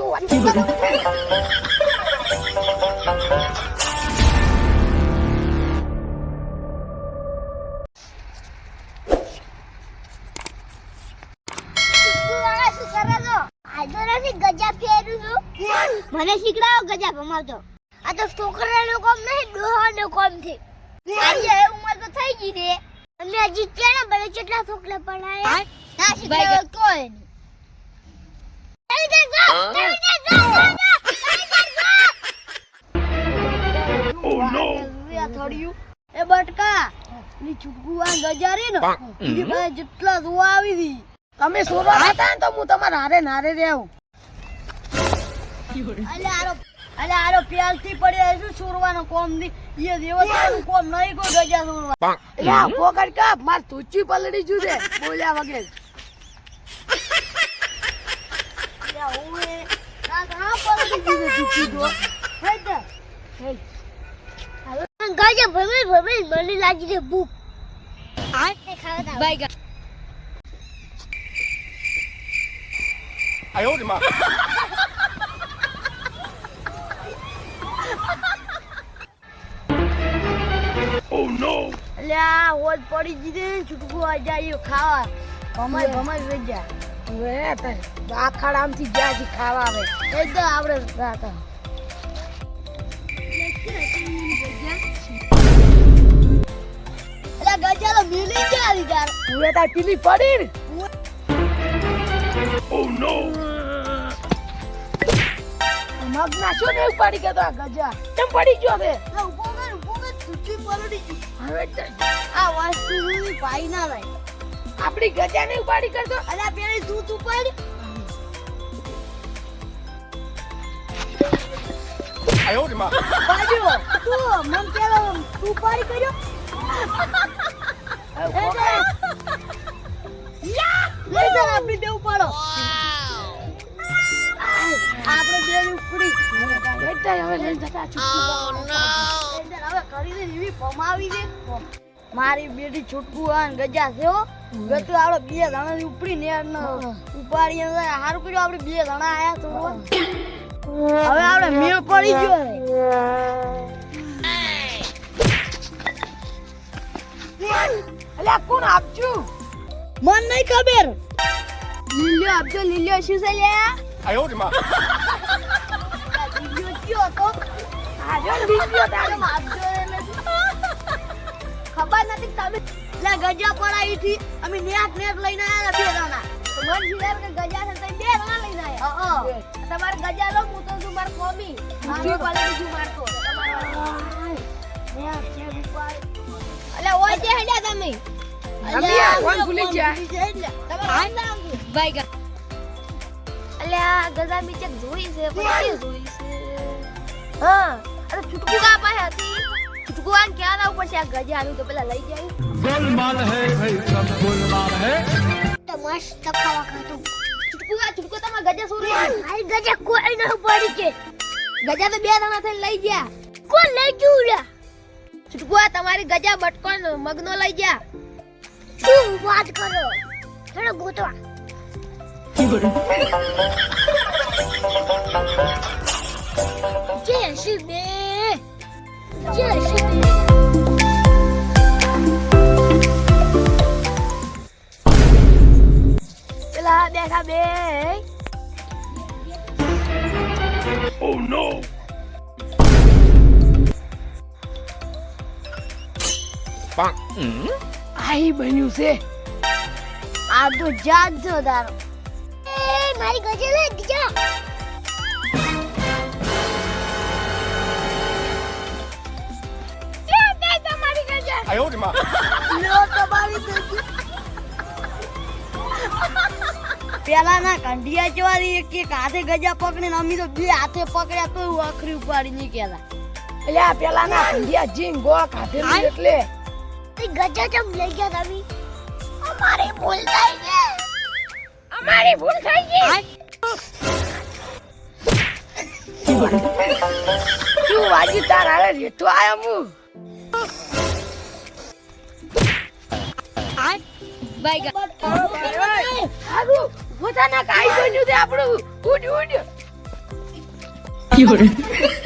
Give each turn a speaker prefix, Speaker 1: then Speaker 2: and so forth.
Speaker 1: મને શીખડાવો ગજા ભમાવતો. આ તો છોકરાનો કામ નહીં, ડોહાનો કામ છે. આજે ઉંમર તો થઈ ગઈ છે, અમે હજી કેના બને કેટલા છોકરા પડાયા ના શીખડાવો કોઈ નહીં.
Speaker 2: Oh no!
Speaker 1: એ બટકા ની છુટકુવા ગજા રે ને ઈ ભાઈ જેટલા જોવા આવી હતી.
Speaker 3: તમે સોરવા હતા ને તો હું તમારા હારે નારે રહેવું.
Speaker 1: અલે આરો પ્યાલથી પડ્યો છે સોરવાનો કોમ ની. ઈ દેવતાનું કોમ નહીં કોઈ ગજા સોરવા.
Speaker 3: યા પોકડ કાપ માર તુચી પલડી જુ દે બોલ્યા વગર.
Speaker 1: યા ઓએ ના ના પલડી જુ દે તુચી તો. હે દે. હે. ગજા ભમે મને લાગી દે ભૂખ. આ તે ખાવા દા. બાય ગા.
Speaker 2: 哎呦我的妈！ Oh no!
Speaker 1: અલ્યા હોજ પડી જીને છુટકું આ જાય ખાવા. ભમાઈ વેજા.
Speaker 3: હવે તે આખાડામથી જ્યાંથી ખાવા આવે
Speaker 1: એકદમ આવડે રાતા. અલ્યા ગજા તો મિલી જાય યાર.
Speaker 3: હવે તાર પીલી પડી ને.
Speaker 2: Oh no!
Speaker 3: મગ નાખ્યો ને પડી ગયો આ ગજા. કેમ પડી ગયો છે?
Speaker 1: ઉભો કર તુચી પલડી ગઈ.
Speaker 3: હવે
Speaker 1: આ વસ્તુ ની પાઈ ના લાય.
Speaker 3: આપણી ગજા ને ઉપાડી કરતો.
Speaker 1: અલ્યા પેલી તું ઉપાડી.
Speaker 2: 哎呦我的妈！
Speaker 1: બાજુ તું મન પેલો તું ઉપાડી કર્યો. લઈ જા આપણી બે ઉપાડો. આપણે બે ઉપડી.
Speaker 3: હવે લઈ જતા
Speaker 1: હવે કરી દે એવી પમાવી દે. મારી બેટી છૂટકું આન ગજા છે હો. ગતું આપણે બે જણા ની ઉપડી ને ઉપાડી હારું કર્યું આપણે બે જણા આયા તો. હવે આપણે મેળ પડી ગયો.
Speaker 3: અલ્યા કોણ આપજો?
Speaker 1: મન નહીં ખબર. લીલ્યો આપજો. લીલ્યો શું છે લ્યા?
Speaker 2: 哎呦我的妈！
Speaker 1: લીલ્યો કયો તો?
Speaker 3: આજો લીલ્યો તારે.
Speaker 1: આપજો એને ખબર નથી તમે લા ગજા પડાઈ થી અમે નેટ લઈને આયા બે જણા. તો મન જીરાર કે ગજા છે તઈ બે જણા લઈને આયા. તમારે ગજા લો હું તો છું માર કોમી. મારી પાલે બીજું મારતો. નેટ છે ઉપર. અલે ઓય જે હેડ્યા તમે.
Speaker 3: અલ્યા કોણ ભૂલી ગયા?
Speaker 1: તમારે નામ ભાઈ ગા. અલ્યા ગજા મીચક જોઈ છે પણ કે જોઈ છે. હા અરે છૂટકું કા પાસે હતી. छुटकू आन क्या ना ऊपर से आ गजा आलू तो पहला लई जाए.
Speaker 4: गोलमाल है भाई सब गोलमाल है.
Speaker 1: तो मस्त खावा खातो. छुटकू तमा गजा सोरी. आई गजा कोई न पड़ी के. गजा तो બે જણા થઈને લઈ ગયા. કોણ લઈ ગયું? છુટકુ આ તમારી ગજા બટકોન મગનો લઈ ગયા. શું વાત કરો? થોડો ગોતવા. જે શી બે પેલા દેખા બે.
Speaker 2: Oh no!
Speaker 3: આઈ બન્યું છે.
Speaker 1: આ તો જાગ જો તારો. એ મારી ગજે લે ગજા. તમારી ગજા.
Speaker 2: 哎呦我的妈！
Speaker 1: લો તમારી ગજા. પેલા ના કંડિયા જેવા એક હાથે ગજા પકડીને અમી તો બે હાથે પકડ્યા તો આખરી ઉપાડી ની કેલા.
Speaker 3: અલ્યા પેલા ના કંડિયા જીન ગો ખાધેલું એટલે
Speaker 1: ગજા ચમ લઈ ગયા તમે. અમારી ભૂલ થઈ ગઈ. અમારી ભૂલ થઈ ગઈ.
Speaker 3: તું વાજી તાર હારે રેતો આયો હું.
Speaker 1: બાય ગા.
Speaker 3: હારું પોતાના કાઈ બન્યું છે આપણું. ઉડ ઉડ
Speaker 1: ગયો